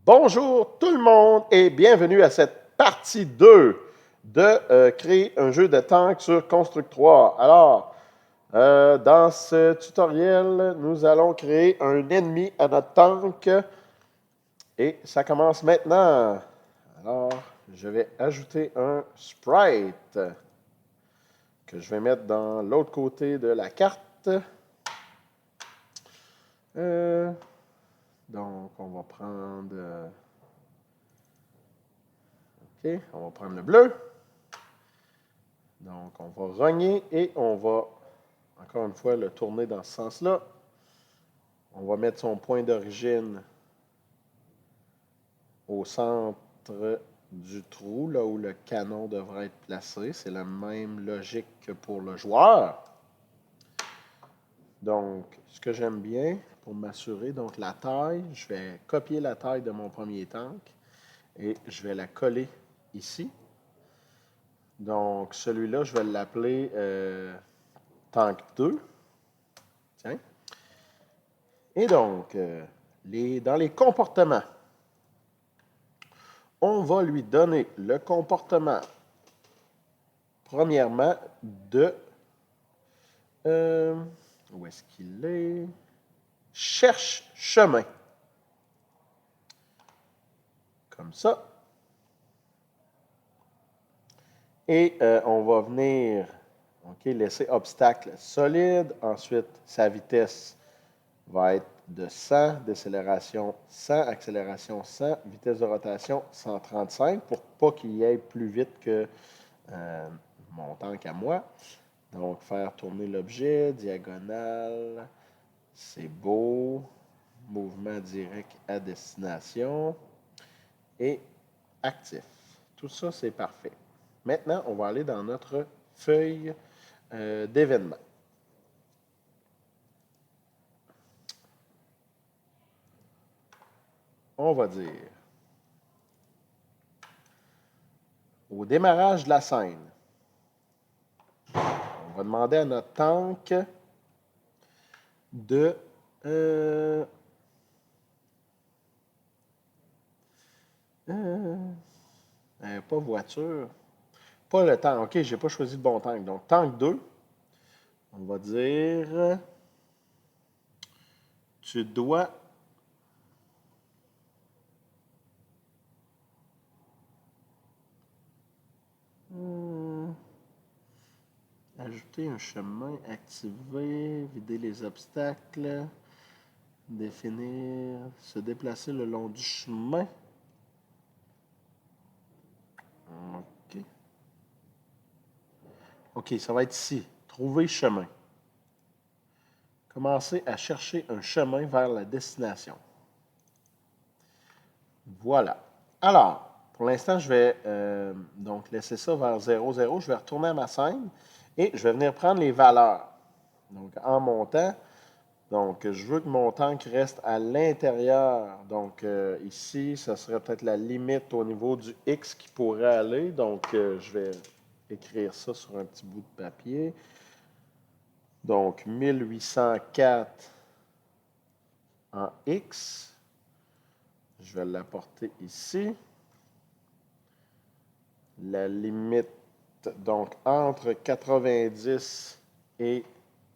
Bonjour tout le monde et bienvenue à cette partie 2 de créer un jeu de tank sur Constructoire. Alors, dans ce tutoriel, nous allons créer un ennemi à notre tank et ça commence maintenant. Alors, je vais ajouter un sprite que je vais mettre dans l'autre côté de la carte. Donc, on va prendre... OK, on va prendre le bleu. Donc, on va rogner et on va, encore une fois, le tourner dans ce sens-là. On va mettre son point d'origine au centre du trou, là où le canon devrait être placé. C'est la même logique que pour le joueur. Donc, ce que j'aime bien, pour m'assurer, donc la taille, je vais copier la taille de mon premier tank et je vais la coller ici. Donc, celui-là, je vais l'appeler tank 2. Tiens. Et donc, dans les comportements, on va lui donner le comportement, premièrement, de... où est-ce qu'il est? Cherche chemin. Comme ça. Et on va venir laisser obstacle solide. Ensuite, sa vitesse va être de 100, décélération 100, accélération 100, vitesse de rotation 135 pour pas qu'il y ait plus vite que mon tank à moi. Donc, faire tourner l'objet, diagonale, c'est beau. Mouvement direct à destination et actif. Tout ça, c'est parfait. Maintenant, on va aller dans notre feuille d'événements. On va dire, au démarrage de la scène, on va demander à notre tank de... pas voiture. Pas le tank. OK, j'ai pas choisi le bon tank. Donc, tank 2, on va dire... Tu dois... Ajouter un chemin, activer, vider les obstacles, définir, se déplacer le long du chemin. OK. OK, ça va être ici. Trouver chemin. Commencer à chercher un chemin vers la destination. Voilà. Alors, pour l'instant, je vais donc laisser ça vers 0, 0. Je vais retourner à ma scène et je vais venir prendre les valeurs. Donc, en montant, donc je veux que mon tank reste à l'intérieur. Donc, ici, ça serait peut-être la limite au niveau du X qui pourrait aller. Donc, je vais écrire ça sur un petit bout de papier. Donc, 1804 en X. Je vais l'apporter ici. La limite, donc, entre 90 et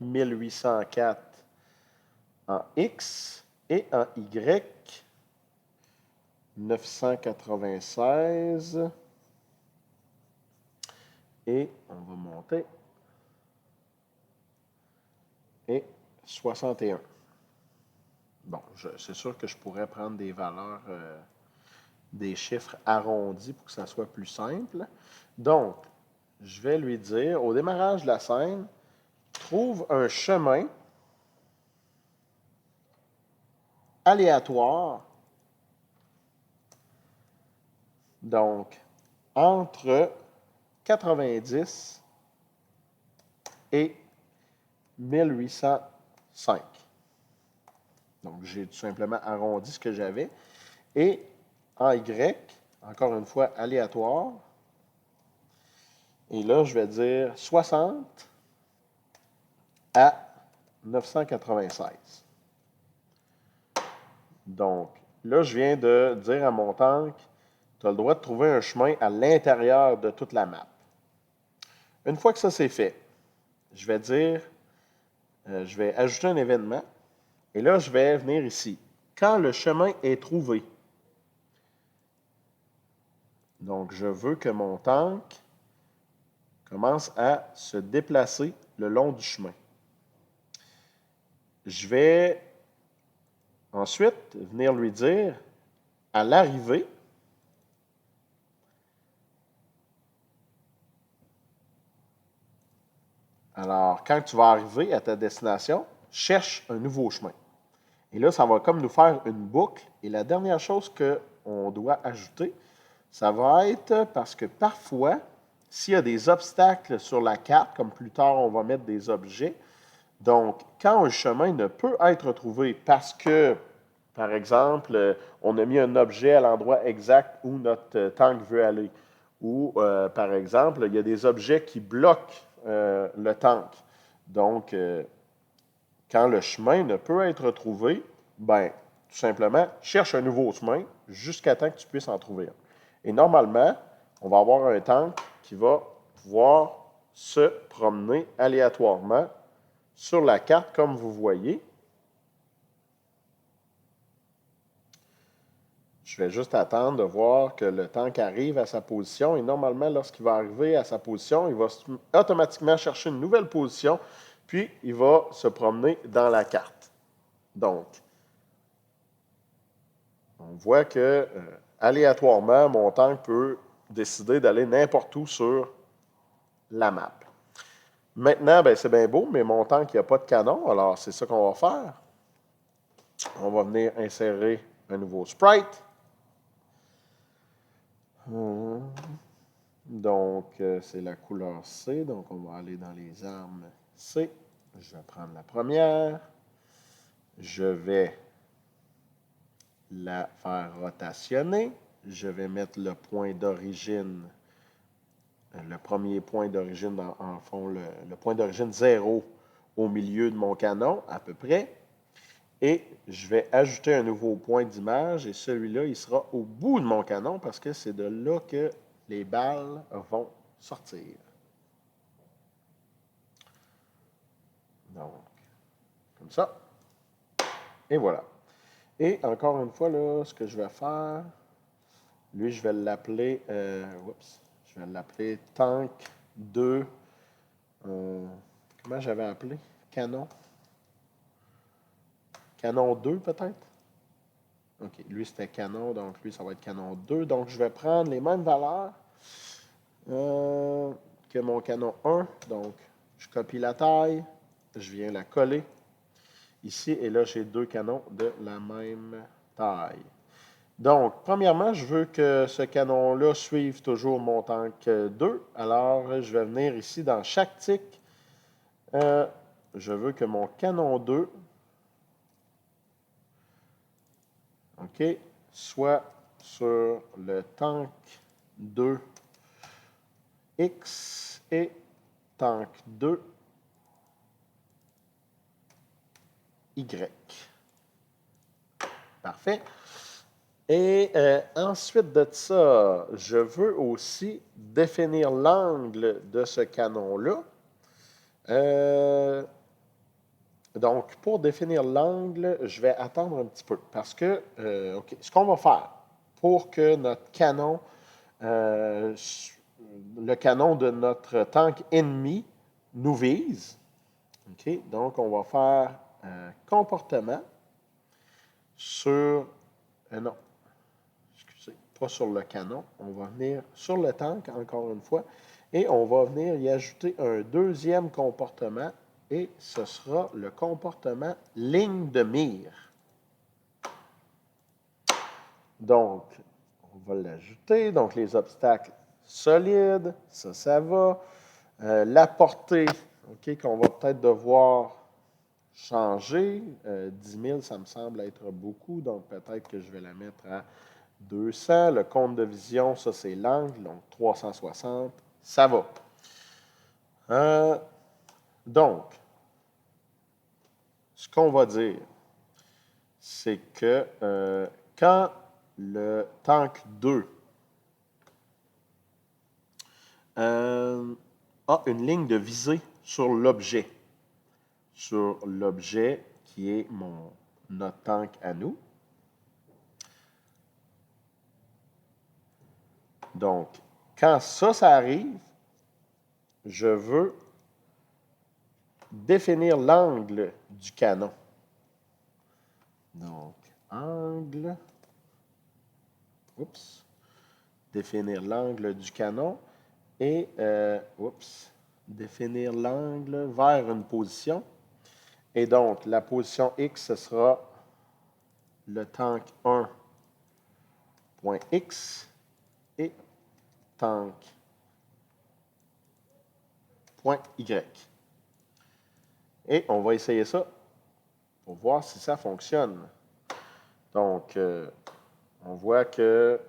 1804 en X et en Y, 996. Et on va monter. Et 61. Bon, c'est sûr que je pourrais prendre des valeurs, des chiffres arrondis pour que ça soit plus simple. Donc, je vais lui dire, au démarrage de la scène, trouve un chemin aléatoire. Donc, entre 90 et 1805. Donc, j'ai tout simplement arrondi ce que j'avais. Et en Y, encore une fois, aléatoire. Et là, je vais dire 60 à 996. Donc, là, je viens de dire à mon tank, tu as le droit de trouver un chemin à l'intérieur de toute la map. Une fois que ça c'est fait, je vais dire, je vais ajouter un événement. Et là, je vais venir ici. Quand le chemin est trouvé, donc je veux que mon tank commence à se déplacer le long du chemin. Je vais ensuite venir lui dire, à l'arrivée, alors quand tu vas arriver à ta destination, cherche un nouveau chemin. Et là, ça va comme nous faire une boucle. Et la dernière chose qu'on doit ajouter, ça va être parce que parfois, s'il y a des obstacles sur la carte, comme plus tard on va mettre des objets, donc quand un chemin ne peut être trouvé parce que, par exemple, on a mis un objet à l'endroit exact où notre tank veut aller, ou par exemple, il y a des objets qui bloquent le tank. Donc, quand le chemin ne peut être trouvé, ben, tout simplement, cherche un nouveau chemin jusqu'à temps que tu puisses en trouver un. Et normalement, on va avoir un tank qui va pouvoir se promener aléatoirement sur la carte, comme vous voyez. Je vais juste attendre de voir que le tank arrive à sa position. Et normalement, lorsqu'il va arriver à sa position, il va automatiquement chercher une nouvelle position, puis il va se promener dans la carte. Donc, on voit que aléatoirement, mon tank peut décider d'aller n'importe où sur la map. Maintenant, ben, c'est bien beau, mais mon tank, il n'y a pas de canon. Alors, c'est ça qu'on va faire. On va venir insérer un nouveau sprite. Donc, c'est la couleur C. Donc, on va aller dans les armes C. Je vais prendre la première. Je vais la faire rotationner. Je vais mettre le point d'origine, le premier point d'origine, en fond, le point d'origine 0 au milieu de mon canon, à peu près. Et je vais ajouter un nouveau point d'image et celui-là, il sera au bout de mon canon parce que c'est de là que les balles vont sortir. Donc, comme ça. Et voilà. Et encore une fois, là, ce que je vais faire, lui, je vais l'appeler, je vais l'appeler Tank 2. Comment j'avais appelé? Canon. Canon 2, peut-être? OK, lui, c'était canon, donc lui, ça va être canon 2. Donc, je vais prendre les mêmes valeurs que mon canon 1. Donc, je copie la taille, je viens la coller ici, et là, j'ai deux canons de la même taille. Donc, premièrement, je veux que ce canon-là suive toujours mon tank 2. Alors, je vais venir ici dans chaque tic. Je veux que mon canon 2 soit sur le tank 2 X et tank 2 Y. Parfait. Et ensuite de ça, je veux aussi définir l'angle de ce canon-là. Donc, pour définir l'angle, je vais attendre un petit peu parce que, ce qu'on va faire pour que notre canon, le canon de notre tank ennemi, nous vise, donc on va faire comportement sur, non, excusez, pas sur le canon, on va venir sur le tank encore une fois et on va venir y ajouter un deuxième comportement. Et ce sera le comportement ligne de mire. Donc, on va l'ajouter. Donc, les obstacles solides, ça va. La portée, qu'on va peut-être devoir changer. 10 000, ça me semble être beaucoup. Donc, peut-être que je vais la mettre à 200. Le compte de vision, ça, c'est l'angle. Donc, 360. Ça va. Donc, ce qu'on va dire, c'est que quand le tank 2 a une ligne de visée sur l'objet qui est notre tank à nous. Donc, quand ça arrive, je veux définir l'angle du canon. Donc, angle. Oups. Définir l'angle du canon et, définir l'angle vers une position. Et donc, la position X, ce sera le tank 1 point X et tank point Y. Et on va essayer ça pour voir si ça fonctionne. Donc, on voit que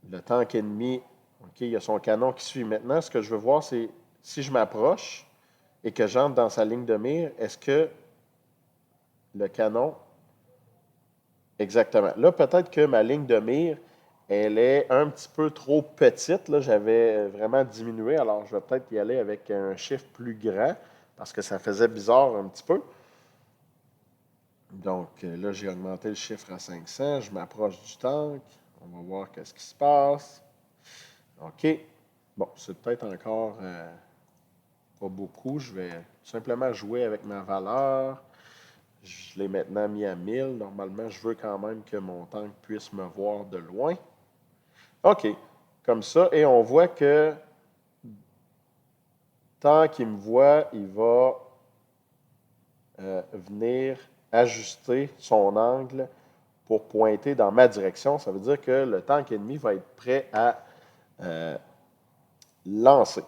le tank ennemi, OK, il y a son canon qui suit. Maintenant, ce que je veux voir, c'est si je m'approche et que j'entre dans sa ligne de mire, est-ce que le canon... Exactement. Là, peut-être que ma ligne de mire, elle est un petit peu trop petite. Là, j'avais vraiment diminué. Alors, je vais peut-être y aller avec un chiffre plus grand parce que ça faisait bizarre un petit peu. Donc, là, j'ai augmenté le chiffre à 500. Je m'approche du tank. On va voir qu'est-ce qui se passe. OK. Bon, c'est peut-être encore pas beaucoup. Je vais tout simplement jouer avec ma valeur. Je l'ai maintenant mis à 1000. Normalement, je veux quand même que mon tank puisse me voir de loin. OK. Comme ça. Et on voit que tant qu'il me voit, il va venir ajuster son angle pour pointer dans ma direction. Ça veut dire que le tank ennemi va être prêt à lancer,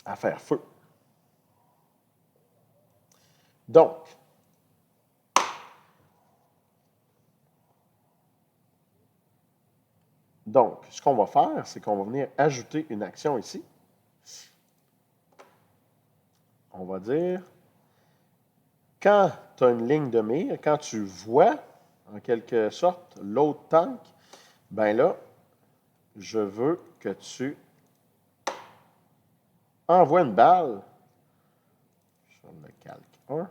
à faire feu. Donc, ce qu'on va faire, c'est qu'on va venir ajouter une action ici. On va dire, quand tu as une ligne de mire, quand tu vois, en quelque sorte, l'autre tank, ben là, je veux que tu envoies une balle sur le calque 1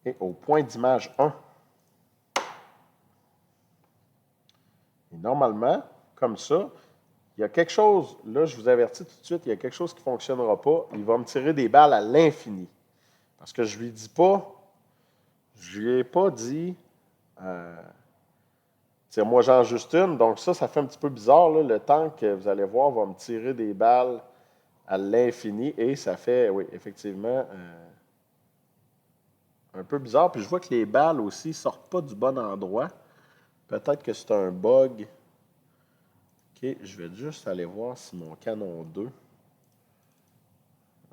et au point d'image 1. Et normalement, comme ça, il y a quelque chose, là, je vous avertis tout de suite, il y a quelque chose qui ne fonctionnera pas. Il va me tirer des balles à l'infini. Parce que je ne lui dis pas, je lui ai pas dit, tire-moi j'en juste une. Donc ça fait un petit peu bizarre. Là. Le tank, vous allez voir, va me tirer des balles à l'infini. Et ça fait, oui, effectivement, un peu bizarre. Puis je vois que les balles aussi ne sortent pas du bon endroit. Peut-être que c'est un bug. OK, je vais juste aller voir si mon canon 2.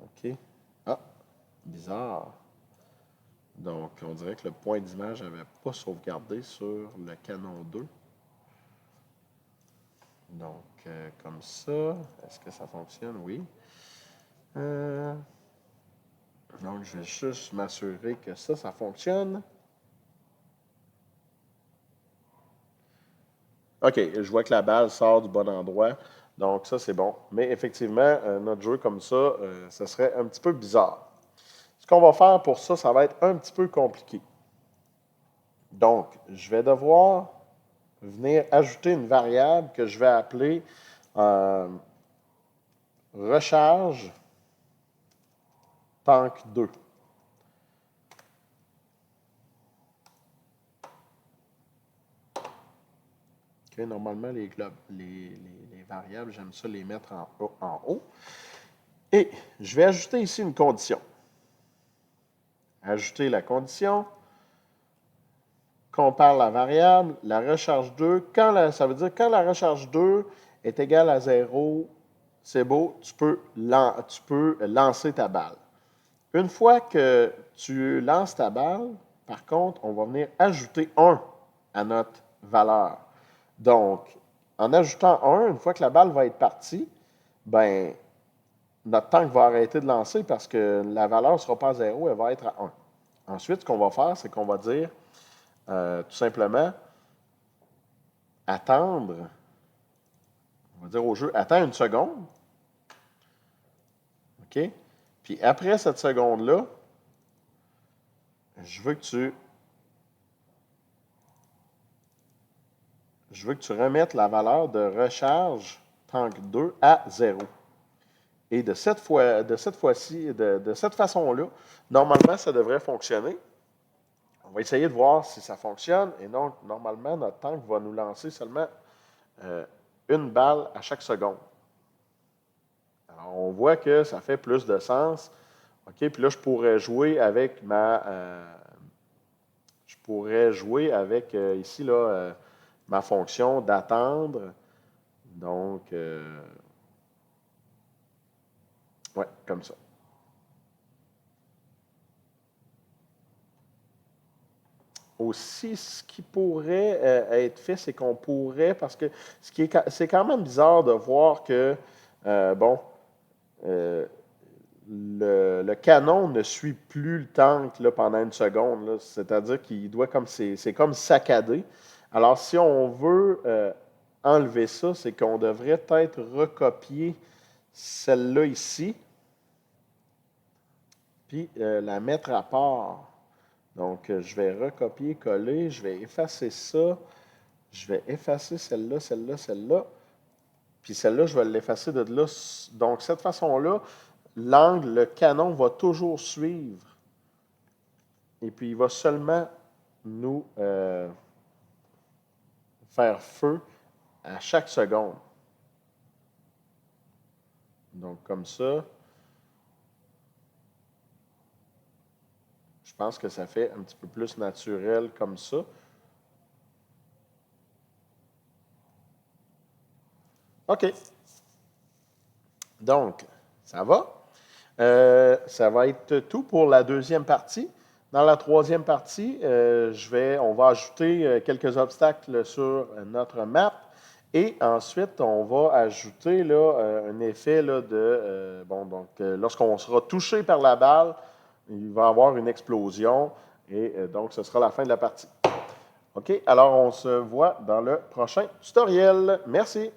OK. Ah, bizarre. Donc, on dirait que le point d'image n'avait pas sauvegardé sur le canon 2. Donc, comme ça, est-ce que ça fonctionne? Oui. Donc, je vais juste m'assurer que ça fonctionne. OK, je vois que la balle sort du bon endroit. Donc, ça, c'est bon. Mais effectivement, notre jeu comme ça, ça serait un petit peu bizarre. Ce qu'on va faire pour ça, ça va être un petit peu compliqué. Donc, je vais devoir venir ajouter une variable que je vais appeler recharge tank 2. Okay, normalement, les variables, j'aime ça les mettre en haut. Et je vais ajouter ici une condition. Ajouter la condition. Compare la variable, la recharge 2. Ça veut dire quand la recharge 2 est égale à 0, c'est beau, tu peux lancer ta balle. Une fois que tu lances ta balle, par contre, on va venir ajouter 1 à notre valeur. Donc, en ajoutant 1, une fois que la balle va être partie, ben, notre tank va arrêter de lancer parce que la valeur ne sera pas à 0, elle va être à 1. Ensuite, ce qu'on va faire, c'est qu'on va dire tout simplement attendre, on va dire au jeu, attends une seconde. OK? Puis après cette seconde-là, je veux que tu remettes la valeur de recharge tank 2 à 0. Et de cette fois-ci, de cette façon-là, normalement, ça devrait fonctionner. On va essayer de voir si ça fonctionne. Et donc, normalement, notre tank va nous lancer seulement une balle à chaque seconde. Alors, on voit que ça fait plus de sens. OK, puis là, je pourrais jouer avec ici, là, ma fonction d'attendre. Donc, ouais, comme ça. Aussi, ce qui pourrait être fait, c'est qu'on pourrait, parce que c'est quand même bizarre de voir que, bon, le canon ne suit plus le tank là, pendant une seconde. C'est-à-dire qu'il doit c'est comme saccadé. Alors, si on veut enlever ça, c'est qu'on devrait peut-être recopier celle-là ici, puis la mettre à part. Donc, je vais recopier, coller, je vais effacer ça, je vais effacer celle-là, celle-là, celle-là, puis celle-là, je vais l'effacer de là. Donc, cette façon-là, l'angle, le canon va toujours suivre. Et puis, il va seulement nous faire feu à chaque seconde. Donc, comme ça, je pense que ça fait un petit peu plus naturel comme ça. OK. Donc, ça va. Ça va être tout pour la deuxième partie. Dans la troisième partie, on va ajouter quelques obstacles sur notre map et ensuite, on va ajouter là, un effet là, de... lorsqu'on sera touché par la balle, il va y avoir une explosion et donc, ce sera la fin de la partie. OK, alors on se voit dans le prochain tutoriel. Merci.